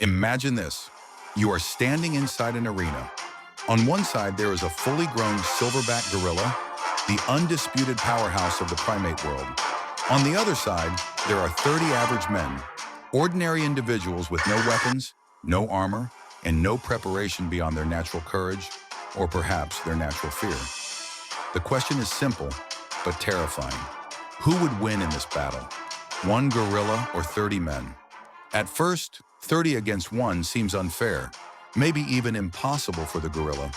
Imagine this. You are standing inside an arena. On one side, there is a fully grown silverback gorilla, the undisputed powerhouse of the primate world. On the other side, there are 30 average men, ordinary individuals with no weapons, no armor, and no preparation beyond their natural courage, or perhaps their natural fear. The question is simple, but terrifying. Who would win in this battle? One gorilla or 30 men? At first, 30 against 1 seems unfair, maybe even impossible for the gorilla.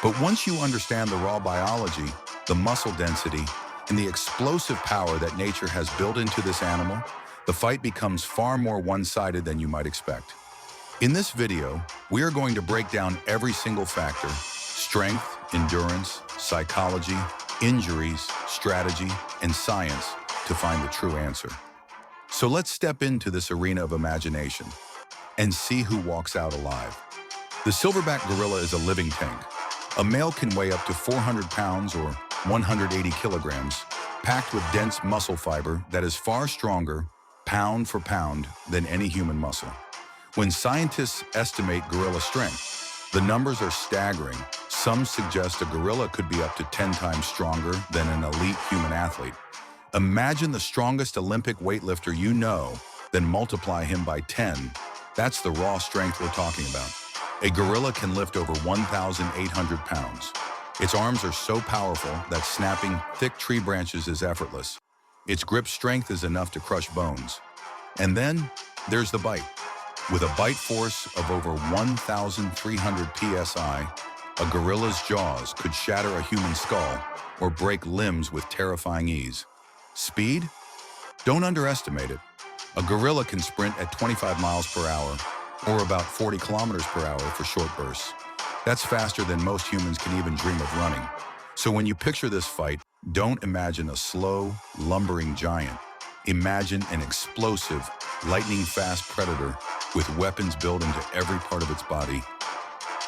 But once you understand the raw biology, the muscle density, and the explosive power that nature has built into this animal, the fight becomes far more one-sided than you might expect. In this video, we are going to break down every single factor: strength, endurance, psychology, injuries, strategy, and science to find the true answer. So let's step into this arena of imagination and see who walks out alive. The silverback gorilla is a living tank. A male can weigh up to 400 pounds or 180 kilograms, packed with dense muscle fiber that is far stronger, pound for pound, than any human muscle. When scientists estimate gorilla strength, the numbers are staggering. Some suggest a gorilla could be up to 10 times stronger than an elite human athlete. Imagine the strongest Olympic weightlifter you know, then multiply him by 10. That's the raw strength we're talking about. A gorilla can lift over 1,800 pounds. Its arms are so powerful that snapping thick tree branches is effortless. Its grip strength is enough to crush bones. And then there's the bite. With a bite force of over 1,300 psi, a gorilla's jaws could shatter a human skull or break limbs with terrifying ease. Speed? Don't underestimate it. A gorilla can sprint at 25 miles per hour, or about 40 kilometers per hour for short bursts. That's faster than most humans can even dream of running. So when you picture this fight, don't imagine a slow, lumbering giant. Imagine an explosive, lightning-fast predator with weapons built into every part of its body.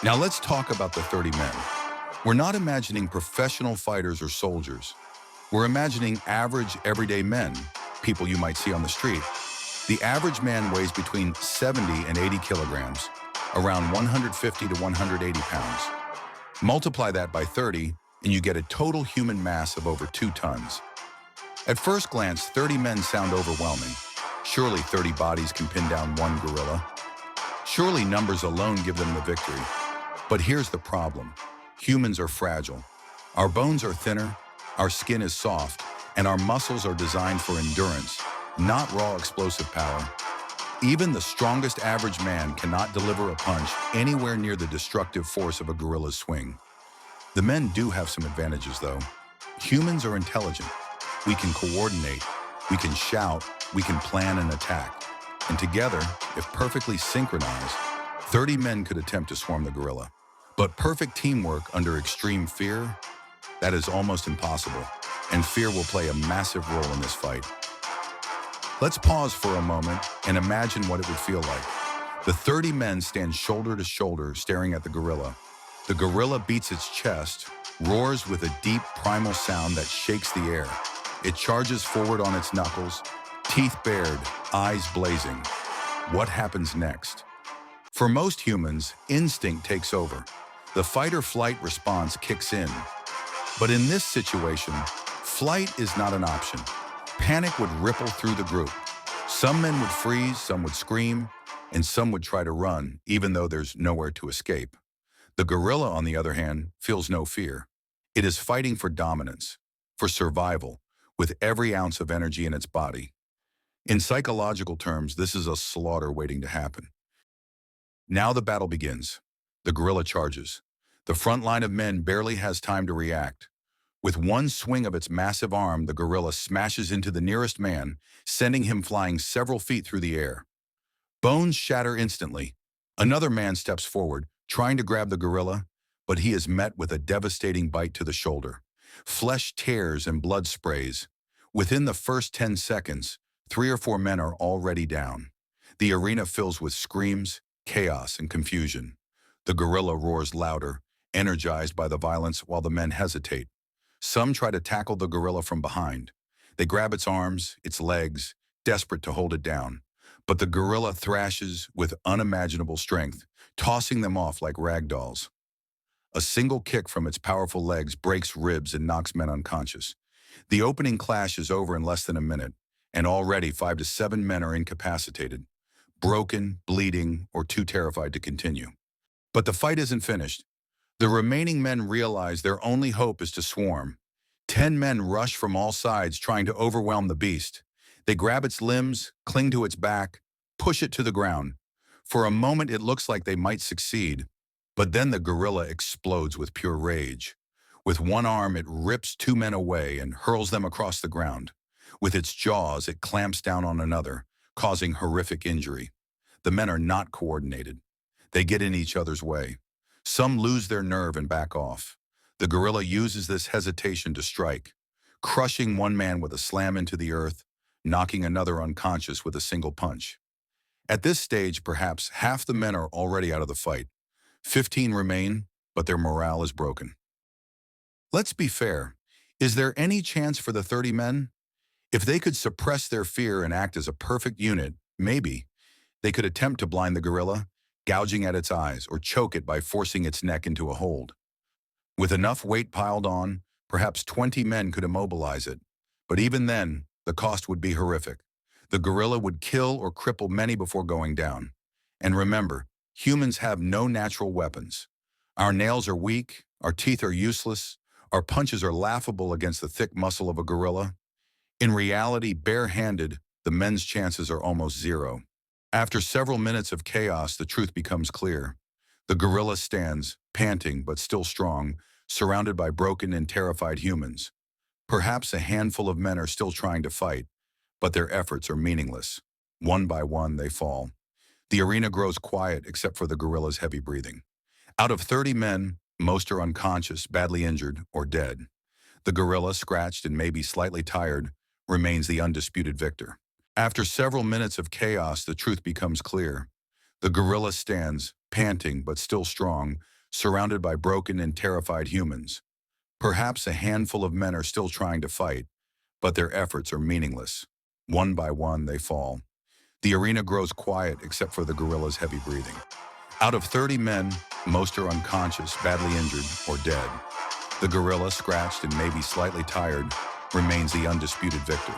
Now let's talk about the 30 men. We're not imagining professional fighters or soldiers. We're imagining average, everyday men, people you might see on the street. The average man weighs between 70 and 80 kilograms, around 150 to 180 pounds. Multiply that by 30, and you get a total human mass of over 2 tons. At first glance, 30 men sound overwhelming. Surely 30 bodies can pin down one gorilla. Surely numbers alone give them the victory. But here's the problem. Humans are fragile. Our bones are thinner, our skin is soft, and our muscles are designed for endurance, not raw explosive power. Even the strongest average man cannot deliver a punch anywhere near the destructive force of a gorilla's swing. The men do have some advantages, though. Humans are intelligent. We can coordinate, we can shout, we can plan an attack. And together, if perfectly synchronized, 30 men could attempt to swarm the gorilla. But perfect teamwork under extreme fear? That is almost impossible, and fear will play a massive role in this fight. Let's pause for a moment and imagine what it would feel like. The 30 men stand shoulder to shoulder staring at the gorilla. The gorilla beats its chest, roars with a deep primal sound that shakes the air. It charges forward on its knuckles, teeth bared, eyes blazing. What happens next? For most humans, instinct takes over. The fight-or-flight response kicks in. But in this situation, flight is not an option. Panic would ripple through the group. Some men would freeze, some would scream, and some would try to run, even though there's nowhere to escape. The gorilla, on the other hand, feels no fear. It is fighting for dominance, for survival, with every ounce of energy in its body. In psychological terms, this is a slaughter waiting to happen. Now the battle begins. The gorilla charges. The front line of men barely has time to react. With one swing of its massive arm, the gorilla smashes into the nearest man, sending him flying several feet through the air. Bones shatter instantly. Another man steps forward, trying to grab the gorilla, but he is met with a devastating bite to the shoulder. Flesh tears and blood sprays. Within the first 10 seconds, 3 or 4 men are already down. The arena fills with screams, chaos, and confusion. The gorilla roars louder, energized by the violence, while the men hesitate. Some try to tackle the gorilla from behind. They grab its arms, its legs, desperate to hold it down. But the gorilla thrashes with unimaginable strength, tossing them off like rag dolls. A single kick from its powerful legs breaks ribs and knocks men unconscious. The opening clash is over in less than a minute, and already 5 to 7 men are incapacitated, broken, bleeding, or too terrified to continue. But the fight isn't finished. The remaining men realize their only hope is to swarm. 10 men rush from all sides trying to overwhelm the beast. They grab its limbs, cling to its back, push it to the ground. For a moment it looks like they might succeed, but then the gorilla explodes with pure rage. With one arm it rips 2 men away and hurls them across the ground. With its jaws it clamps down on another, causing horrific injury. The men are not coordinated. They get in each other's way. Some lose their nerve and back off. The gorilla uses this hesitation to strike, crushing one man with a slam into the earth, knocking another unconscious with a single punch. At this stage, perhaps half the men are already out of the fight. 15 remain, but their morale is broken. Let's be fair. Is there any chance for the 30 men? If they could suppress their fear and act as a perfect unit, maybe. They could attempt to blind the gorilla, gouging at its eyes, or choke it by forcing its neck into a hold. With enough weight piled on, perhaps 20 men could immobilize it. But even then, the cost would be horrific. The gorilla would kill or cripple many before going down. And remember, humans have no natural weapons. Our nails are weak, our teeth are useless, our punches are laughable against the thick muscle of a gorilla. In reality, bare-handed, the men's chances are almost zero. After several minutes of chaos, the truth becomes clear. The gorilla stands, panting but still strong, surrounded by broken and terrified humans. Perhaps a handful of men are still trying to fight, but their efforts are meaningless. One by one, they fall. The arena grows quiet except for the gorilla's heavy breathing. Out of 30 men, most are unconscious, badly injured, or dead. The gorilla, scratched and maybe slightly tired, remains the undisputed victor. After several minutes of chaos, the truth becomes clear. The gorilla stands, panting but still strong, surrounded by broken and terrified humans. Perhaps a handful of men are still trying to fight, but their efforts are meaningless. One by one, they fall. The arena grows quiet except for the gorilla's heavy breathing. Out of 30 men, most are unconscious, badly injured, or dead. The gorilla, scratched and maybe slightly tired, remains the undisputed victor.